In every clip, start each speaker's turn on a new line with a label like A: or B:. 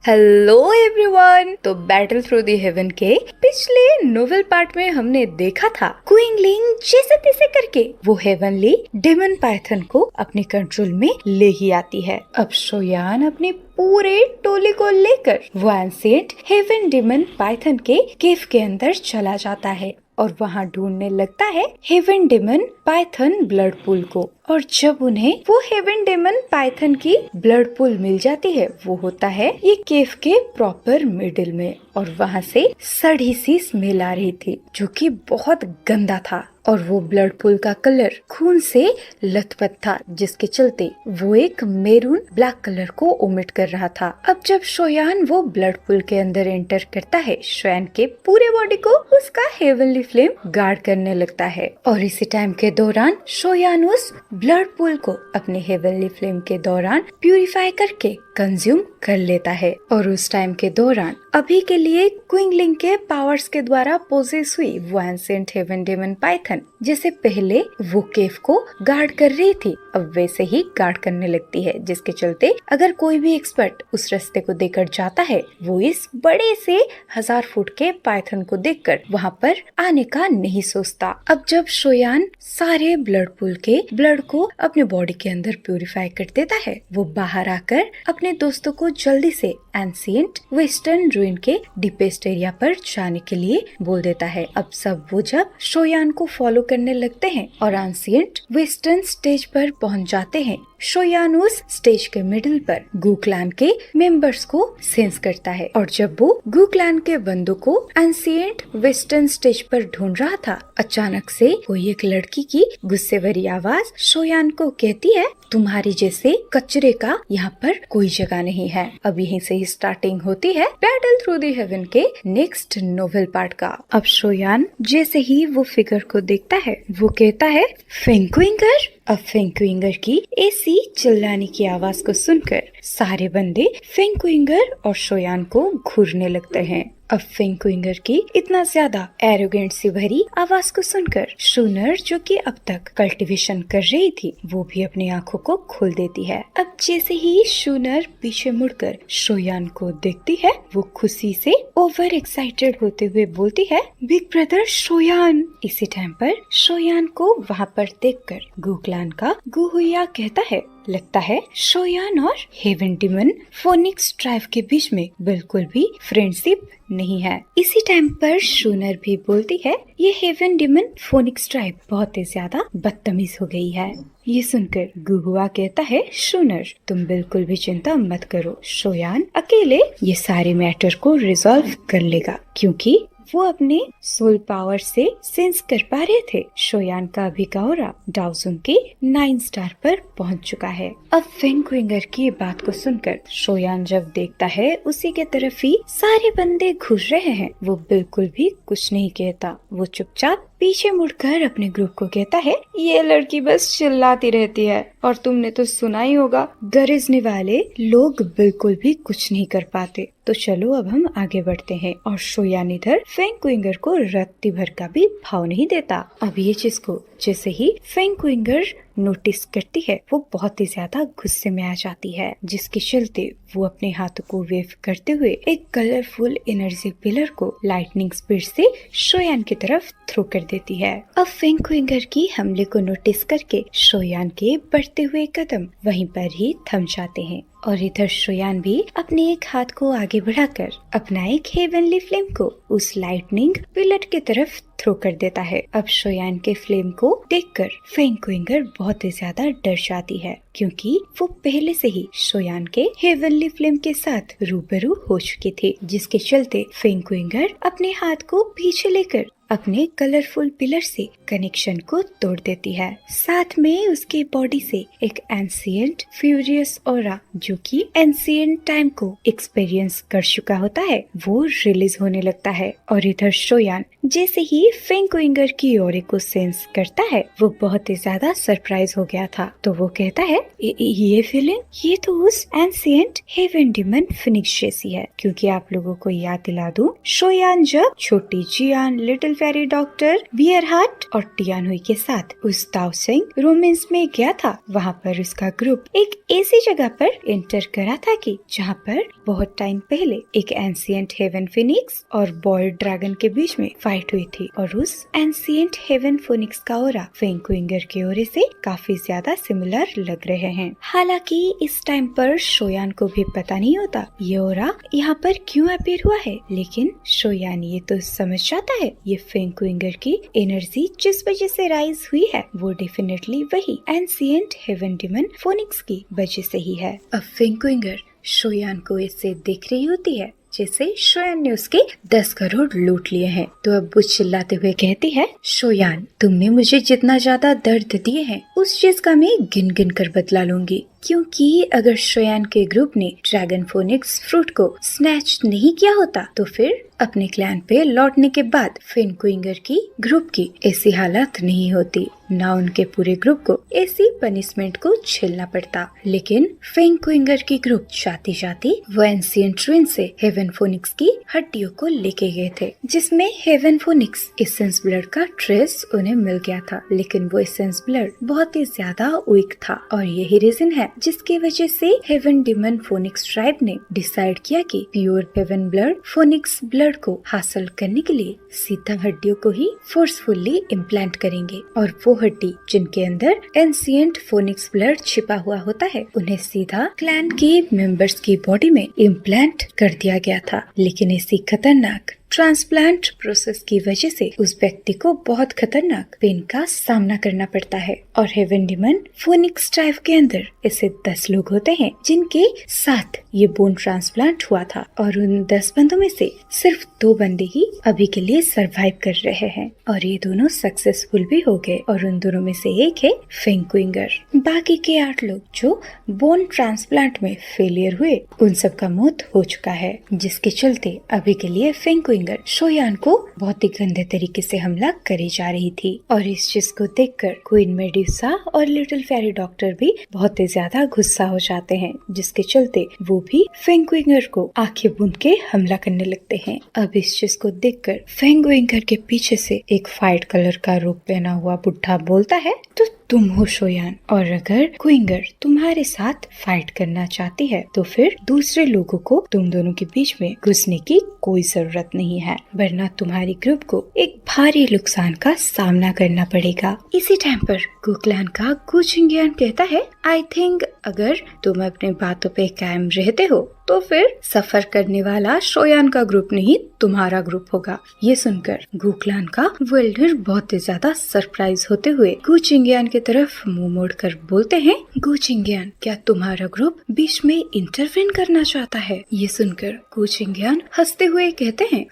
A: Hello everyone. तो battle through the haven के पिछले नोवेल पार्ट में हमने देखा था क्विंगलिंग जैसे तैसे करके वो हेवनली डेमन पाइथन को अपने कंट्रोल में ले ही आती है। अब शोयान अपने पूरे टोले को लेकर वो एंशिएंट हेवन डेमन पाइथन के केव के अंदर चला जाता है और वहाँ ढूंढने लगता है heaven demon python blood pool को। और जब उन्हें वो हेवन डेमन पाइथन की ब्लड पूल मिल जाती है, वो होता है ये केव के प्रॉपर मिडिल में, और वहाँ से सड़ी सी स्मेल आ रही थी जो कि बहुत गंदा था। और वो ब्लड पूल का कलर खून से लथपथ था, जिसके चलते वो एक मेरून ब्लैक कलर को ओमिट कर रहा था। अब जब शोयान वो ब्लड पूल के अंदर एंटर करता है, शोयान के पूरे बॉडी को उसका हेवनली फ्लेम गार्ड करने लगता है। और इसी टाइम के दौरान शोयान उस ब्लड पूल को अपने हेवनली फ्लेम के दौरान प्यूरिफाई करके कंज्यूम कर लेता है। और उस टाइम के दौरान अभी के लिए क्विंगलिंग के पावर्स के द्वारा पोजेस हुई वो एंशिएंट हेवन डेमन पाइथन जैसे पहले वो केव को गार्ड कर रही थी, अब वैसे ही गार्ड करने लगती है, जिसके चलते अगर कोई भी एक्सपर्ट उस रास्ते को देखकर जाता है, वो इस बड़े से 1000 फुट के पाइथन को देखकर वहाँ पर आने का नहीं सोचता। अब जब शोयान सारे ब्लड पूल के ब्लड को अपने बॉडी के अंदर प्यूरिफाई कर देता है, वो बाहर आकर अपने दोस्तों को जल्दी से एंशिएंट वेस्टर्न रूइन के डीपेस्ट एरिया पर जाने के लिए बोल देता है। अब सब वो जब शोयान को फॉलो करने लगते हैं और एंशिएंट वेस्टर्न स्टेज पर पहुंच जाते हैं, शोयान उस स्टेज के मिडिल पर गू क्लैन के मेंबर्स को सेंस करता है। और जब वो गू क्लैन के बंदों को एंशिएंट वेस्टर्न स्टेज पर ढूंढ रहा था, अचानक से कोई एक लड़की की गुस्से भरी आवाज शोयान को कहती है, तुम्हारी जैसे कचरे का यहाँ पर कोई जगह नहीं है। अब यहीं से ही स्टार्टिंग होती है बैटल थ्रू द हेवन के नेक्स्ट नोवेल पार्ट का। अब शोयान जैसे ही वो फिगर को देखता है, वो कहता है, फेंक्विंगर। अब फेंक्विंगर की ऐसी चिल्लाने की आवाज को सुनकर सारे बंदे फेंक्विंगर और शोयान को घूरने लगते हैं। अब फेंक्विंगर की इतना ज्यादा एरोगेंट सी भरी आवाज को सुनकर शूनर, जो कि अब तक कल्टीवेशन कर रही थी, वो भी अपनी आंखों को खोल देती है। अब जैसे ही शूनर पीछे मुड़कर शोयान को देखती है, वो खुशी से ओवर एक्साइटेड होते हुए बोलती है, बिग ब्रदर शोयान। इसी टाइम पर शोयान को वहाँ पर देखकर गूक्लान का गुहुया कहता है, लगता है शोयान और हेवन डेमन फोनिक्स ट्राइब के बीच में बिल्कुल भी फ्रेंडशिप नहीं है। इसी टाइम पर शूनर भी बोलती है, ये हेवन डेमन फोनिक्स ट्राइब बहुत ही ज्यादा बदतमीज हो गई है। ये सुनकर गुहुआ कहता है, शूनर तुम बिल्कुल भी चिंता मत करो, शोयान अकेले ये सारे मैटर को रिजॉल्व कर लेगा, क्योंकि वो अपने सोल पावर से सेंस कर पा रहे थे शोयान का अभी का ऑरा डाउजुन के 9 स्टार पर पहुंच चुका है। अब फेंक्विंगर की बात को सुनकर शोयान जब देखता है उसी के तरफ ही सारे बंदे घुस रहे हैं, वो बिल्कुल भी कुछ नहीं कहता। वो चुपचाप पीछे मुड़कर अपने ग्रुप को कहता है, ये लड़की बस चिल्लाती रहती है, और तुमने तो सुना ही होगा, गरजने वाले लोग बिल्कुल भी कुछ नहीं कर पाते। तो चलो अब हम आगे बढ़ते हैं। और शोयान इधर फेंक्विंगर को रत्ती भर का भी भाव नहीं देता। अब ये चीज को जैसे ही फेंक्विंगर नोटिस करती है, वो बहुत ही ज्यादा गुस्से में आ जाती है, जिसके चलते वो अपने हाथों को वेव करते हुए एक कलरफुल एनर्जी पिलर को लाइटनिंग स्पीड से शोयान की तरफ थ्रो कर देती है। अब फेंक्विंगर की हमले को नोटिस करके शोयान के बढ़ते हुए कदम वहीं पर ही थम जाते हैं। और इधर शोयान भी अपने एक हाथ को आगे बढ़ाकर अपना एक हेवनली फ्लेम को उस लाइटनिंग पिलर की तरफ थ्रो कर देता है। अब शोयान के फ्लेम को देखकर फेंक्विंगर बहुत ही ज्यादा डर जाती है, क्योंकि वो पहले से ही शोयान के हेवनली फ्लेम के साथ रूबरू हो चुकी थी, जिसके चलते फेंक्विंगर अपने हाथ को पीछे लेकर अपने कलरफुल पिलर से कनेक्शन को तोड़ देती है। साथ में उसके बॉडी से एक एंशिएंट फ्यूरियस ऑरा, जो कि एंशिएंट टाइम को एक्सपीरियंस कर चुका होता है, वो रिलीज होने लगता है। और इधर शोयान जैसे ही फेंक्विंगर की ऑरे को सेंस करता है, वो बहुत ही ज्यादा सरप्राइज हो गया था। तो वो कहता है, ये फीलिंग, ये तो उस एंशिएंट हेवन डेमन फिनिक्स जैसी है। क्योंकि आप लोगों को याद दिला दूं, शोयान जब छोटी जियान लिटिल फेरी डॉक्टर बियरहार्ट और टियानुई के साथ उस ताओसेंग रोमेंस में गया था, वहाँ पर उसका ग्रुप एक ऐसी जगह पर एंटर करा था कि जहाँ पर बहुत टाइम पहले एक एंशिएंट हेवन फिनिक्स और बॉयड ड्रैगन के बीच में फाइट हुई थी और उस एंशिएंट हेवन फिनिक्स का ओरा फेंगक्विंगर के ओरे से काफी ज्यादा सिमिलर लग रहे हैं। हालांकि इस टाइम पर शोयान को भी पता नहीं होता ये ओरा यहाँ पर क्यों अपीयर हुआ है, लेकिन शोयान ये तो समझ जाता है ये फेंगक्विंगर की एनर्जी जिस वजह से राइज हुई है वो डेफिनेटली वही एंशिएंट हेवन डिमन फोनिक्स की वजह से ही है। अब फेंगक्विंगर शोयान को इससे देख रही होती है जैसे शोयान ने उसके 10 करोड़ लूट लिए हैं। तो अब वो चिल्लाते हुए कहती है, शोयान तुमने मुझे जितना ज्यादा दर्द दिए हैं उस चीज का मैं गिन गिन कर बदला लूंगी, क्योंकि अगर शोयान के ग्रुप ने ड्रैगन फोनिक्स फ्रूट को स्नैच नहीं किया होता तो फिर अपने क्लैन पे लौटने के बाद फेंगक्विंगर की ग्रुप की ऐसी हालत नहीं होती, ना उनके पूरे ग्रुप को ऐसी पनिशमेंट को झेलना पड़ता। लेकिन फेंगक्विंगर की ग्रुप जाती जाती वो एंशिएंट ट्विन से हेवन फोनिक्स की हड्डियों को लेके गए थे, जिसमें हेवन फोनिक्स एसेंस ब्लड का ट्रेस उन्हें मिल गया था, लेकिन वो एसेंस ब्लड बहुत ही ज्यादा वीक था और यही रीजन है जिसकी वजह से हेवन डिमन फोनिक्स ट्राइब ने डिसाइड किया कि pure heaven blood phoenix blood को हासिल करने के लिए सीधा हड्डियों को ही फोर्सफुली इम्प्लांट करेंगे और वो हड्डी जिनके अंदर एंशिएंट फोनिक्स ब्लड छिपा हुआ होता है उन्हें सीधा क्लैन के मेंबर्स की बॉडी में इम्प्लांट कर दिया गया था। लेकिन ऐसी खतरनाक ट्रांसप्लांट प्रोसेस की वजह से उस व्यक्ति को बहुत खतरनाक पेन का सामना करना पड़ता है और हेवन डिमन फोनिक्स ट्राइब के अंदर ऐसे 10 लोग होते हैं जिनके साथ ये बोन ट्रांसप्लांट हुआ था और उन 10 बंदों में से सिर्फ 2 बंदे ही अभी के लिए सरवाइव कर रहे हैं और ये दोनों सक्सेसफुल भी हो गए और उन दोनों में से एक है फेंगक्विंगर। बाकी के 8 लोग जो बोन ट्रांसप्लांट में फेलियर हुए उन सब का मौत हो चुका है, जिसके चलते अभी के लिए फेंगक्विंगर शोयान को बहुत ही गंदे तरीके से हमला करी जा रही थी और इस चीज को देखकर क्वीन मेडुसा और लिटिल फेरी डॉक्टर भी बहुत ही ज्यादा गुस्सा हो जाते हैं, जिसके चलते वो भी फेंगक्विंगर को आंखें बूंद के हमला करने लगते हैं। अब इस चीज को देखकर फेंगक्विंगर के पीछे से एक वाइट कलर का रूप पहना हुआ बुढ़ा बोलता है, तो तुम हो शोयान, और अगर क्विंगर तुम्हारे साथ फाइट करना चाहती है तो फिर दूसरे लोगों को तुम दोनों के बीच में घुसने की कोई जरूरत नहीं है, वरना तुम्हारी ग्रुप को एक भारी नुकसान का सामना करना पड़ेगा। इसी टाइम पर कुक्लान का गुचिंगियान कहता है, आई थिंक अगर तुम अपने बातों पे कायम रहते हो तो फिर सफर करने वाला शोयान का ग्रुप नहीं तुम्हारा ग्रुप होगा। ये सुनकर गुक्लान का वेल्डर बहुत ही ज्यादा सरप्राइज होते हुए गुचिंगियान की तरफ मुंह मोड़कर बोलते हैं, गुचिंगियान क्या तुम्हारा ग्रुप बीच में इंटरवेन करना चाहता है? ये सुनकर गुचिंगियान हंसते हुए कहते हैं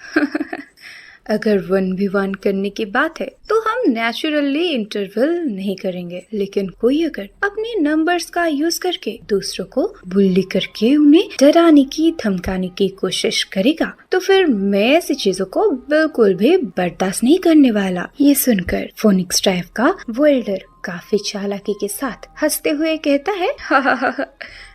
A: अगर 1v1 करने की बात है तो हम नेचुरली इंटरवल नहीं करेंगे, लेकिन कोई अगर अपने नंबर्स का यूज करके दूसरों को बुल्ली करके उन्हें डराने की धमकाने की कोशिश करेगा तो फिर मैं ऐसी चीजों को बिल्कुल भी बर्दाश्त नहीं करने वाला। ये सुनकर फोनिक्स ट्राइब का वेल्डर काफी चालाकी के साथ हंसते हुए कहता है,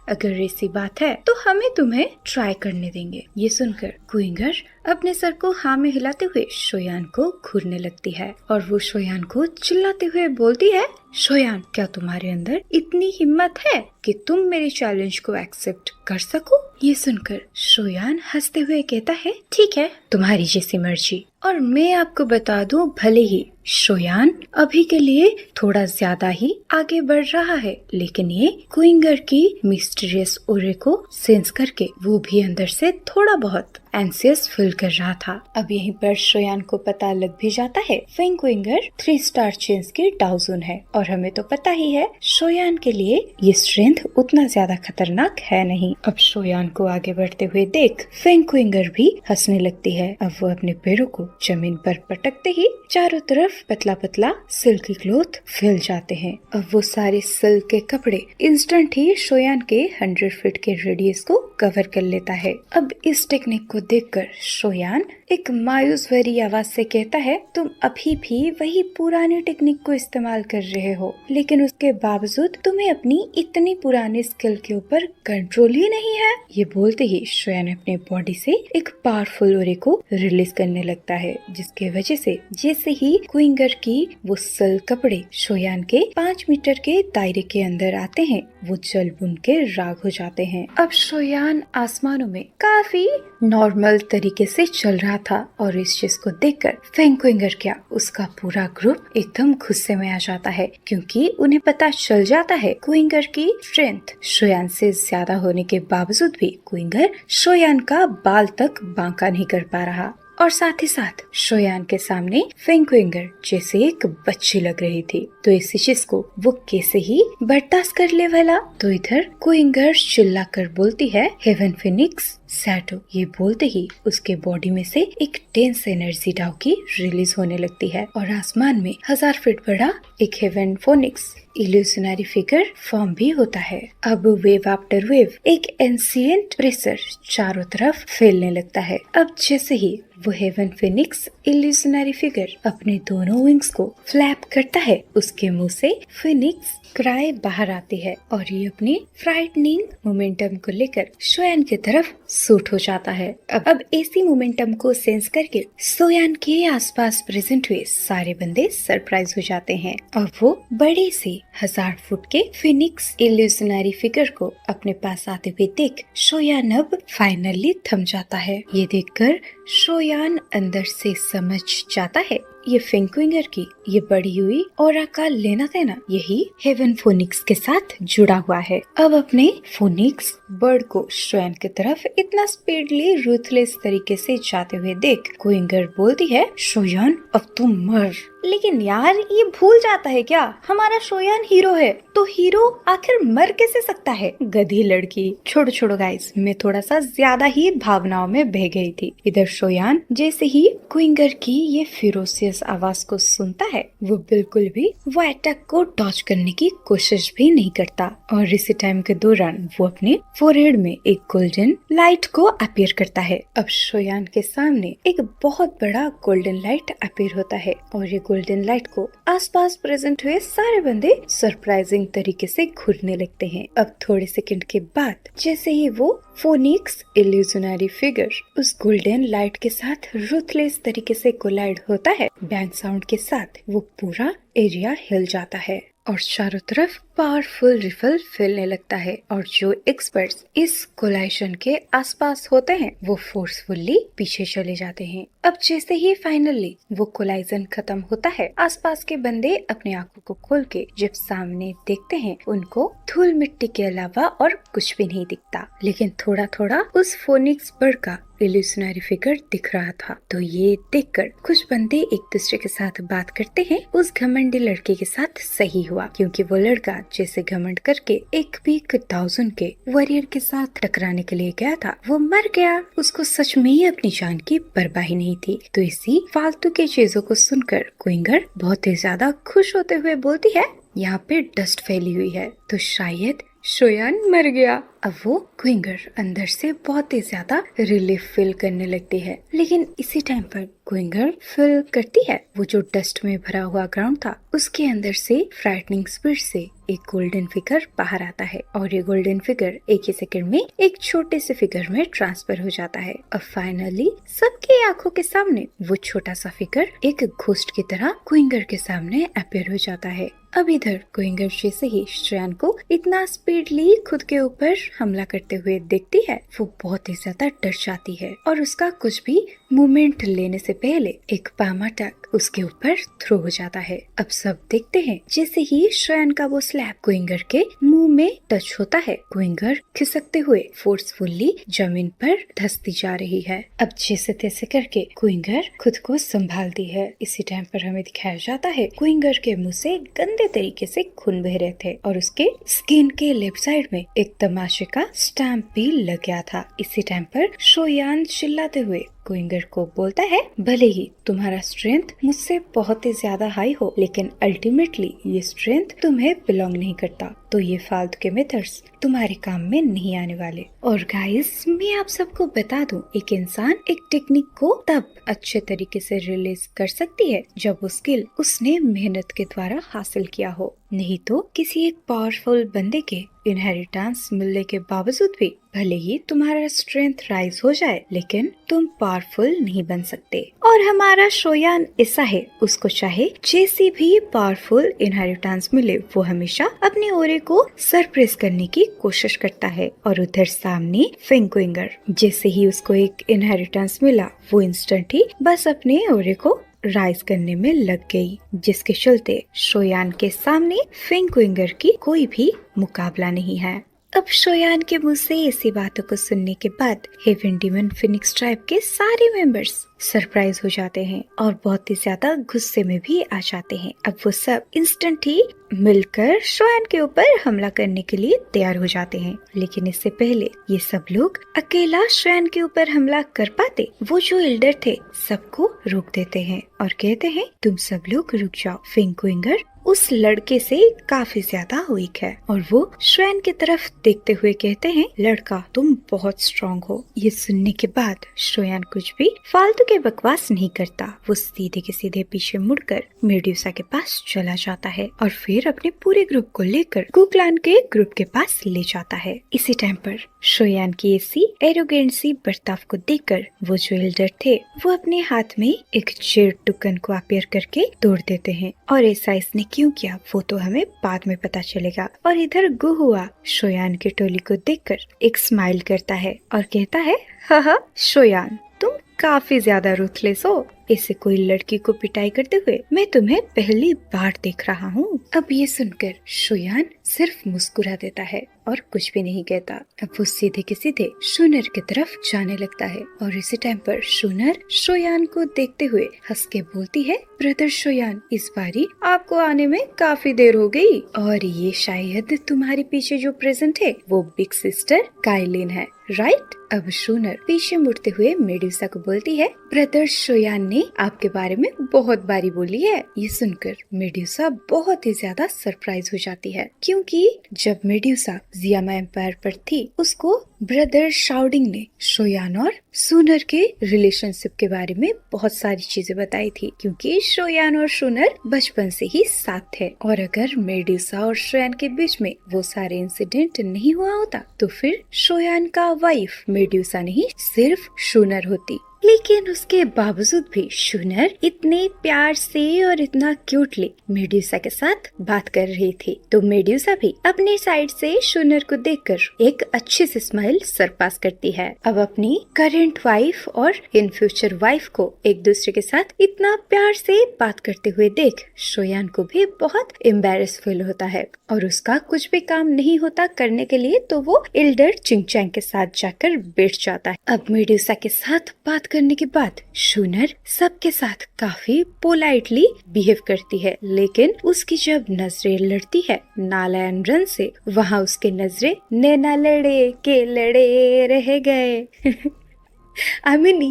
A: अगर ऐसी बात है तो हमें तुम्हें ट्राई करने देंगे। ये सुनकर क्विंगर अपने सर को हाँ में हिलाते हुए शोयान को घूरने लगती है और वो शोयान को चिल्लाते हुए बोलती है, शोयान क्या तुम्हारे अंदर इतनी हिम्मत है कि तुम मेरे चैलेंज को एक्सेप्ट कर सको? ये सुनकर शोयान हंसते हुए कहता है, ठीक है तुम्हारी जैसी मर्जी। और मैं आपको बता दूं, भले ही शोयान अभी के लिए थोड़ा ज्यादा ही आगे बढ़ रहा है, लेकिन ये क्विंगर की मिस्टीरियस ओरे को सेंस करके वो भी अंदर से थोड़ा बहुत एंसियस फील कर रहा था। अब यहीं पर शोयान को पता लग भी जाता है फेंगक्विंगर 3 स्टार चेंज की डाउजन है और हमें तो पता ही है शोयान के लिए ये स्ट्रेंथ उतना ज्यादा खतरनाक है नहीं। अब शोयान को आगे बढ़ते हुए देख फेंगक्विंगर भी हंसने लगती है। अब वो अपने पैरों को जमीन पर पटकते ही चारों तरफ पतला पतला सिल्की क्लॉथ फैल जाते हैं। अब वो सारे सिल्क के कपड़े इंस्टेंट ही शोयान के 100 फीट के रेडियस को कवर कर लेता है। अब इस टेक्निक को देखकर शोयान एक मायूस भरी आवाज से कहता है, तुम अभी भी वही पुरानी टेक्निक को इस्तेमाल कर रहे हो, लेकिन उसके बावजूद तुम्हें अपनी इतनी पुरानी स्किल के ऊपर कंट्रोल ही नहीं है। ये बोलते ही शोयान अपने बॉडी से एक पावरफुल ओरे को रिलीज करने लगता है, जिसके वजह से जैसे ही क्विंगर की वो सल कपड़े शोयान के 5 मीटर के दायरे के अंदर आते हैं, वो जल बुन के राख हो जाते हैं। अब शोयान आसमानों में काफी नॉर्मल तरीके से चल रहा था और इस चीज को देखकर फेंग क्विंगर क्या उसका पूरा ग्रुप एकदम गुस्से में आ जाता है, क्योंकि उन्हें पता चल जाता है क्विंगर की स्ट्रेंथ शोयान से ज्यादा होने के बावजूद भी क्विंगर शोयान का बाल तक बांका नहीं कर पा रहा और साथ ही साथ शोयान के सामने फेंग क्विंगर जैसे एक बच्ची लग रही थी। तो इसी चीज को वो कैसे ही बर्दाश्त कर ले वाला। तो इधर क्विंगर चिल्ला कर बोलती है, हेवन फिनिक्स सैटो। ये बोलते ही उसके बॉडी में से एक टेंस एनर्जी डाउ की रिलीज होने लगती है और आसमान में 1000 फीट बड़ा एक हेवन फोनिक्स इल्यूशनरी फिगर फॉर्म भी होता है। अब वेव आफ्टर वेव एक एंशिएंट प्रेशर चारों तरफ फैलने लगता है। अब जैसे ही वो हेवन फिनिक्स इल्यूशनरी फिगर अपने दोनों विंग्स को फ्लैप करता है, उसके मुंह से फिनिक्स क्राई बाहर आती है और ये अपनी फ्राइटनिंग मोमेंटम को लेकर शोयान की तरफ सूट हो जाता है। अब ऐसी मोमेंटम को सेंस करके शोयान के आसपास प्रेजेंट हुए सारे बंदे सरप्राइज हो जाते हैं और वो बड़े से 1000 फुट के फिनिक्स इल्यूशनरी फिगर को अपने पास आते हुए देख शोयान अब फाइनली थम जाता है। ये देखकर शोयान अंदर से समझ जाता है ये फेंग क्विंगर की ये बड़ी हुई और का लेना देना यही हेवन फोनिक्स के साथ जुड़ा हुआ है। अब अपने फोनिक्स बर्ड को शोयान की तरफ इतना स्पीडली रूथलेस तरीके से जाते हुए देख क्विंगर बोलती है, शोयान अब तुम मर। लेकिन यार ये भूल जाता है क्या, हमारा शोयान हीरो है, तो हीरो आखिर मर कैसे सकता है, गधी लड़की। छोड़ो गाइस, मैं थोड़ा सा ज्यादा ही भावनाओं में बह गई थी। इधर शोयान जैसे ही क्विंगर की ये फिरोसियस आवाज को सुनता है, वो बिल्कुल भी वो अटैक को डॉज करने की कोशिश भी नहीं करता और इसी टाइम के दौरान वो अपने फोरहेड में एक गोल्डन लाइट को अपीयर करता है। अब शोयान के सामने एक बहुत बड़ा गोल्डन लाइट अपीयर होता है और ये गोल्डन लाइट को आसपास प्रेजेंट हुए सारे बंदे सरप्राइजिंग तरीके से घूरने लगते हैं। अब थोड़े सेकंड के बाद जैसे ही वो फोनिक्स इल्यूशनरी फिगर उस गोल्डन लाइट के साथ रूथलेस तरीके से कोलाइड होता है, बैंग साउंड के साथ वो पूरा एरिया हिल जाता है और चारों तरफ पावरफुल रिफल फैलने लगता है और जो एक्सपर्ट्स इस कोलाइशन के आसपास होते हैं वो फोर्सफुली पीछे चले जाते हैं। अब जैसे ही फाइनली वो कोलाइजन खत्म होता है, आसपास के बंदे अपने आंखों को खोल के जब सामने देखते हैं, उनको धूल मिट्टी के अलावा और कुछ भी नहीं दिखता, लेकिन थोड़ा थोड़ा उस फोनिक्स बर्ड का इल्यूशनरी फिगर दिख रहा था। तो ये देखकर कुछ बंदे एक दूसरे के साथ बात करते हैं, उस घमंडी लड़के के साथ सही हुआ, क्योंकि वो लड़का जैसे घमंड करके एक भी 1000 के वॉरियर के साथ टकराने के लिए गया था, वो मर गया। उसको सच में ही अपनी जान की परवाह नहीं थी। तो इसी फालतू की चीजों को सुनकर क्विंगर बहुत ही ज्यादा खुश होते हुए बोलती है, यहाँ पे डस्ट फैली हुई है, तो शायद शोयान मर गया। अब वो क्विंगर अंदर से बहुत ही ज्यादा रिलीफ फील करने लगती है, लेकिन इसी टाइम पर क्विंगर फील करती है वो जो डस्ट में भरा हुआ ग्राउंड था, उसके अंदर से फ्राइटनिंग स्पीड से एक गोल्डन फिगर बाहर आता है और ये गोल्डन फिगर एक ही सेकंड में एक छोटे से फिगर में ट्रांसफर हो जाता है। अब फाइनली सबके आंखों के सामने वो छोटा सा फिगर एक घोस्ट की तरह क्विंगर के सामने अपीयर हो जाता है। अब इधर क्विंगर जैसे ही शोयान को इतना स्पीडली खुद के ऊपर हमला करते हुए देखती है, वो बहुत ही ज्यादा डर जाती है और उसका कुछ भी मूवमेंट लेने से पहले एक पाम अटैक उसके ऊपर थ्रो हो जाता है। अब सब देखते हैं जैसे ही शोयान का वो स्लैब क्विंगर के मुंह में टच होता है, क्विंगर खिसकते हुए फोर्सफुली जमीन पर धंसती जा रही है। अब जैसे तैसे करके क्विंगर खुद को संभालती है। इसी टाइम पर हमें दिखाया जाता है क्विंगर के मुंह से गंदे तरीके से खून बह रहे थे और उसके स्किन के लेफ्ट साइड में एक तमाशे का स्टैम्प भी लग गया था। इसी टाइम पर शोयान चिल्लाते हुए कुइंगर को बोलता है, भले ही तुम्हारा स्ट्रेंथ मुझसे बहुत ही ज्यादा हाई हो, लेकिन अल्टीमेटली ये स्ट्रेंथ तुम्हें बिलोंग नहीं करता, तो ये फालतू के मेथड्स तुम्हारे काम में नहीं आने वाले। और गाइस, मैं आप सबको बता दूं, एक इंसान एक टेक्निक को तब अच्छे तरीके से रिलीज कर सकती है जब वो स्किल उसने मेहनत के द्वारा हासिल किया हो। नहीं तो किसी एक पावरफुल बंदे के इनहेरिटेंस मिलने के बावजूद भी भले ही तुम्हारा स्ट्रेंथ राइज हो जाए, लेकिन तुम पावरफुल नहीं बन सकते। और हमारा शोयान ऐसा है, उसको चाहे जैसी भी पावरफुल इनहेरिटेंस मिले, वो हमेशा अपने ओरे को सरप्रेस करने की कोशिश करता है। और उधर सामने फेंग कुइंगर, जैसे ही उसको एक इनहेरिटेंस मिला, वो इंस्टेंट ही बस अपने ओरे को राइज करने में लग गई, जिसके चलते शोयान के सामने फेंग कुइंगर की कोई भी मुकाबला नहीं है। अब शोयान के मुंह से ऐसी बातों को सुनने के बाद हेवन डीमन फिनिक्स ट्राइब के सारे मेंबर्स सरप्राइज हो जाते हैं और बहुत ही ज्यादा गुस्से में भी आ जाते हैं। अब वो सब इंस्टेंट ही मिलकर शोयान के ऊपर हमला करने के लिए तैयार हो जाते हैं। लेकिन इससे पहले ये सब लोग अकेला शोयान के ऊपर हमला कर पाते, वो जो एल्डर थे सबको रोक देते हैं और कहते हैं, तुम सब लोग रुक जाओ। फेंग कुइंगर उस लड़के से काफी ज्यादा वीक है और वो शोयान की तरफ देखते हुए कहते हैं, लड़का तुम बहुत स्ट्रॉन्ग हो। ये सुनने के बाद शोयान कुछ भी फालतू के बकवास नहीं करता, वो सीधे के सीधे पीछे मुड़कर मेड्यूसा के पास चला जाता है और फिर अपने पूरे ग्रुप को लेकर कुक्लान के ग्रुप के पास ले जाता है। इसी टाइम पर शोयान की ऐसी एरोगेंसी बर्ताव को देखकर वो जो एल्डर थे वो अपने हाथ में एक जेड टुकन को अपेयर करके तोड़ देते हैं। और ऐसा इसने क्यों किया वो तो हमें बाद में पता चलेगा। और इधर गुहुआ शोयान की टोली को देखकर एक स्माइल करता है और कहता है, हा शोयान तुम काफी ज्यादा रूथलेस हो, ऐसे कोई लड़की को पिटाई करते हुए मैं तुम्हें पहली बार देख रहा हूँ। अब ये सुनकर शोयान सिर्फ मुस्कुरा देता है और कुछ भी नहीं कहता। अब वो सीधे के सीधे शूनर की तरफ जाने लगता है और इसी टाइम पर शूनर शोयान को देखते हुए हंस के बोलती है, ब्रदर शोयान, इस बारी आपको आने में काफी देर हो गई और ये शायद तुम्हारे पीछे जो प्रेजेंट है वो बिग सिस्टर काइलिन है, राइट? अब शूनर पीछे मुड़ते हुए मेड्यूसा को बोलती है, ब्रदर शोयान ने आपके बारे में बहुत बारी बोली है। ये सुनकर मेड्यूसा बहुत ही ज्यादा सरप्राइज हो जाती है, क्योंकि जब मेड्यूसा जियामा एम्पायर पर थी उसको ब्रदर शाउडिंग ने शोयान और शूनर के रिलेशनशिप के बारे में बहुत सारी चीजें बताई थी, क्योंकि शोयान और शूनर बचपन से ही साथ थे। और अगर मेड्यूसा और शोयान के बीच में वो सारे इंसिडेंट नहीं हुआ होता तो फिर शोयान का वाइफ मेड्यूसा नहीं सिर्फ शूनर होती। लेकिन उसके बावजूद भी शूनर इतने प्यार से और इतना क्यूटली मेड्यूसा के साथ बात कर रही थी, तो मेड्यूसा भी अपने साइड से शूनर को देखकर एक अच्छे से स्माइल सरपास करती है। अब अपनी करंट वाइफ और इन फ्यूचर वाइफ को एक दूसरे के साथ इतना प्यार से बात करते हुए देख शोयान को भी बहुत एम्बैरेस फील होता है और उसका कुछ भी काम नहीं होता करने के लिए, तो वो एल्डर चिंगचैंग के साथ जाकर बैठ जाता है। अब मेड्यूसा के साथ बात करने के बाद शूनर सबके साथ काफी पोलाइटली बिहेव करती है, लेकिन उसकी जब नजरें लड़ती है नालायन रन से, वहाँ उसके नजरें नैना लड़े के लड़े रह गए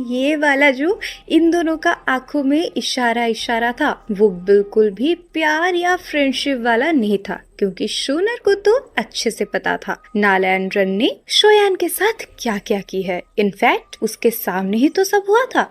A: ये वाला जो इन दोनों का आंखों में इशारा था वो बिल्कुल भी प्यार या फ्रेंडशिप वाला नहीं था, क्योंकि शूनर को तो अच्छे से पता था नालायन रन ने शोयान के साथ क्या क्या की है। इनफैक्ट उसके सामने ही तो सब हुआ था।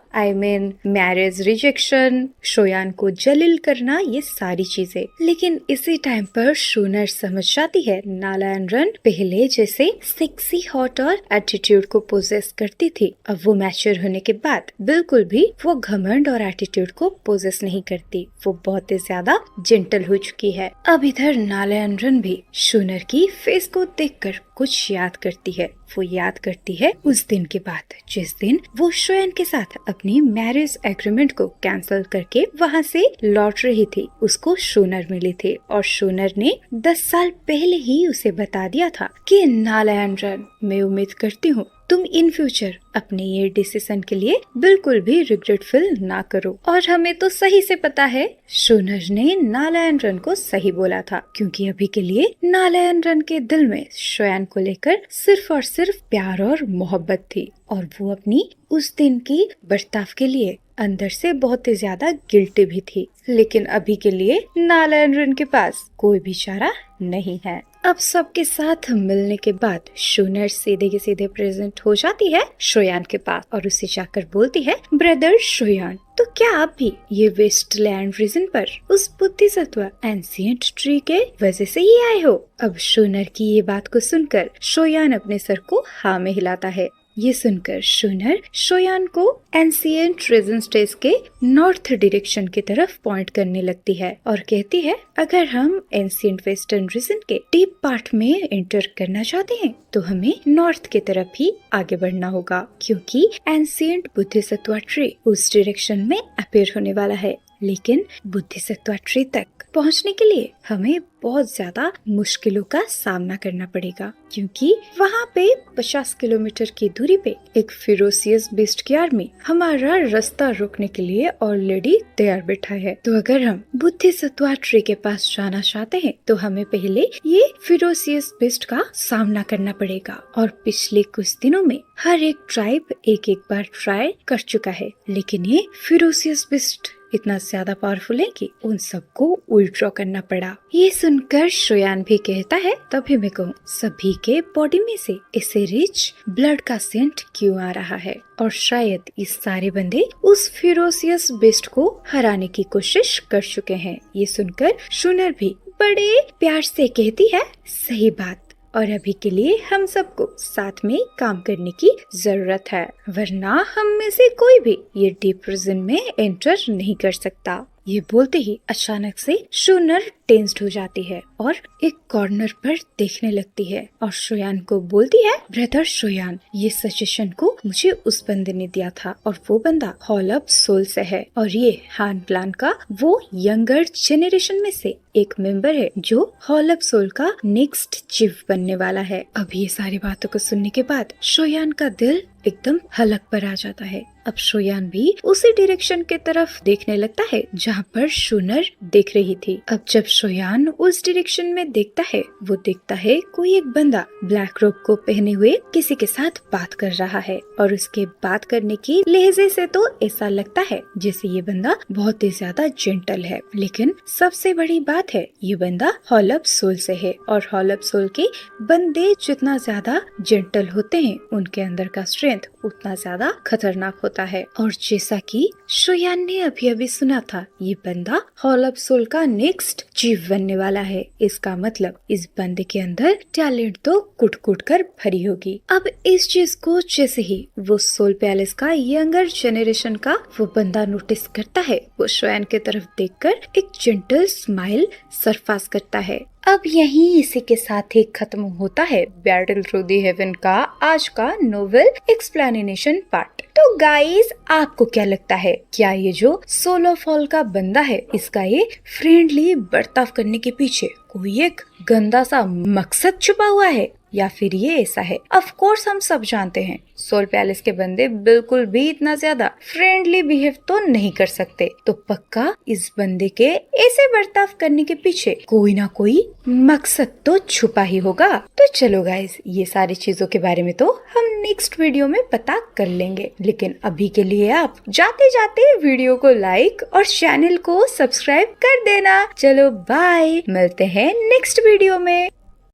A: मैरिज रिजेक्शन, शोयान को जलील करना, ये सारी चीजें। लेकिन इसी टाइम पर शूनर समझ जाती है नालायन रन पहले जैसे सेक्सी, हॉट और एटीट्यूड को पोजेस करती थी। अब वो मैच्योर होने के बाद बिल्कुल भी वो घमंड और एटीट्यूड को पोजेस नहीं करती, वो बहुत ही ज्यादा जेंटल हो चुकी है। अब इधर नालायन रन भी शूनर की फेस को देखकर कुछ याद करती है। वो याद करती है उस दिन के बाद जिस दिन वो शोयान के साथ अपनी मैरिज एग्रीमेंट को कैंसिल करके वहाँ से लौट रही थी। उसको शूनर मिली थी और शूनर ने 10 साल पहले ही उसे बता दिया था कि नालायन रन, मैं उम्मीद करती हूँ तुम इन फ्यूचर अपने ये डिसीजन के लिए बिल्कुल भी रिग्रेट फील ना करो। और हमें तो सही से पता है शूनर ने नालायन रन को सही बोला था, क्योंकि अभी के लिए नालायन रन के दिल में शोयान को लेकर सिर्फ और सिर्फ सिर्फ प्यार और मोहब्बत थी और वो अपनी उस दिन की बर्ताव के लिए अंदर से बहुत ही ज्यादा गिल्टी भी थी। लेकिन अभी के लिए नालायन के पास कोई भी चारा नहीं है। अब सबके साथ मिलने के बाद शूनर सीधे के सीधे प्रेजेंट हो जाती है शोयान के पास और उसे जाकर बोलती है, ब्रदर शोयान, तो क्या आप भी ये वेस्टलैंड रीजन पर उस बुद्धिसत्व एंशिएंट ट्री के वजह से ही आए हो? अब शूनर की ये बात को सुनकर शोयान अपने सर को हाँ में हिलाता है। ये सुनकर शूनर शोयान को एंशिएंट रीजन स्टेज के नॉर्थ डायरेक्शन की तरफ पॉइंट करने लगती है और कहती है, अगर हम एंशिएंट वेस्टर्न रीजन के डीप पार्ट में एंटर करना चाहते हैं तो हमें नॉर्थ की तरफ ही आगे बढ़ना होगा, क्योंकि एंशिएंट बुद्धिसत्व ट्री उस डायरेक्शन में अपीयर होने वाला है। लेकिन बुद्धिसत्व ट्री तक पहुंचने के लिए हमें बहुत ज्यादा मुश्किलों का सामना करना पड़ेगा, क्योंकि वहाँ पे 50 किलोमीटर की दूरी पे एक फिरोसियस बीस्ट की आर्मी हमारा रास्ता रोकने के लिए ऑलरेडी तैयार बैठा है। तो अगर हम बुद्धिसत्व ट्री के पास जाना चाहते हैं तो हमें पहले ये फिरोसियस बीस्ट का सामना करना पड़ेगा। और पिछले कुछ दिनों में हर एक ट्राइब एक बार ट्राई कर चुका है, लेकिन ये फिरोसियस बीस्ट इतना ज्यादा पावरफुल है कि उन सबको विड्रॉ करना पड़ा। ये सुनकर शोयान भी कहता है, तभी मैं कहूँ सभी के बॉडी में से इसे रिच ब्लड का सेंट क्यों आ रहा है, और शायद ये सारे बंदे उस फिरोसियस बेस्ट को हराने की कोशिश कर चुके हैं। ये सुनकर शूनर भी बड़े प्यार से कहती है, सही बात, और अभी के लिए हम सबको साथ में काम करने की जरूरत है, वरना हम में से कोई भी ये डीप रीजन में एंटर नहीं कर सकता। ये बोलते ही अचानक से शूनर टेंस्ड हो जाती है और एक कॉर्नर पर देखने लगती है और शोयान को बोलती है, ब्रदर शोयान, ये सजेशन को मुझे उस बंदे ने दिया था और वो बंदा हॉल ऑफ सोल से है और ये हान प्लान का वो यंगर जेनरेशन में से एक मेंबर है जो हॉल ऑफ सोल का नेक्स्ट चीफ बनने वाला है। अब ये सारी बातों को सुनने के बाद शोयान का दिल एकदम हलक पर आ जाता है। अब शोयान भी उसी डायरेक्शन की तरफ देखने लगता है जहाँ पर शूनर देख रही थी। अब जब शोयान उस डायरेक्शन में देखता है, वो देखता है कोई एक बंदा ब्लैक रोब को पहने हुए किसी के साथ बात कर रहा है और उसके बात करने की लहजे से तो ऐसा लगता है जैसे ये बंदा बहुत ही ज्यादा जेंटल है। लेकिन सबसे बड़ी बात है, ये बंदा हॉल ऑफ सोल से है और हॉल ऑफ सोल के बंदे जितना ज्यादा जेंटल होते हैं उनके अंदर का स्ट्रेंथ उतना ज्यादा खतरनाक होता है। और जैसा कि शोयान ने अभी अभी सुना था, ये बंदा हॉल ऑफ सोल का नेक्स्ट चीफ बनने वाला है। इसका मतलब इस बंदे के अंदर टैलेंट तो कुट कुट कर भरी होगी। अब इस चीज को जैसे ही वो सोल पैलेस का यंगर जेनरेशन का वो बंदा नोटिस करता है, वो शोयान की तरफ देखकर एक जेंटल स्माइल सरफास करता है। अब यही इसी के साथ ही खत्म होता है बैटल थ्रू द हेवन का आज का नोवेल एक्सप्लेनेशन पार्ट। तो गाइस, आपको क्या लगता है, क्या ये जो सोल ऑफ हॉल का बंदा है, इसका ये फ्रेंडली बर्ताव करने के पीछे कोई एक गंदा सा मकसद छुपा हुआ है या फिर ये ऐसा है? ऑफ कोर्स हम सब जानते हैं सोल पैलेस के बंदे बिल्कुल भी इतना ज्यादा फ्रेंडली बिहेव तो नहीं कर सकते, तो पक्का इस बंदे के ऐसे बर्ताव करने के पीछे कोई ना कोई मकसद तो छुपा ही होगा। तो चलो गाइस, ये सारी चीजों के बारे में तो हम नेक्स्ट वीडियो में पता कर लेंगे, लेकिन अभी के लिए आप जाते जाते वीडियो को लाइक और चैनल को सब्सक्राइब कर देना। चलो बाय, मिलते हैं नेक्स्ट वीडियो में।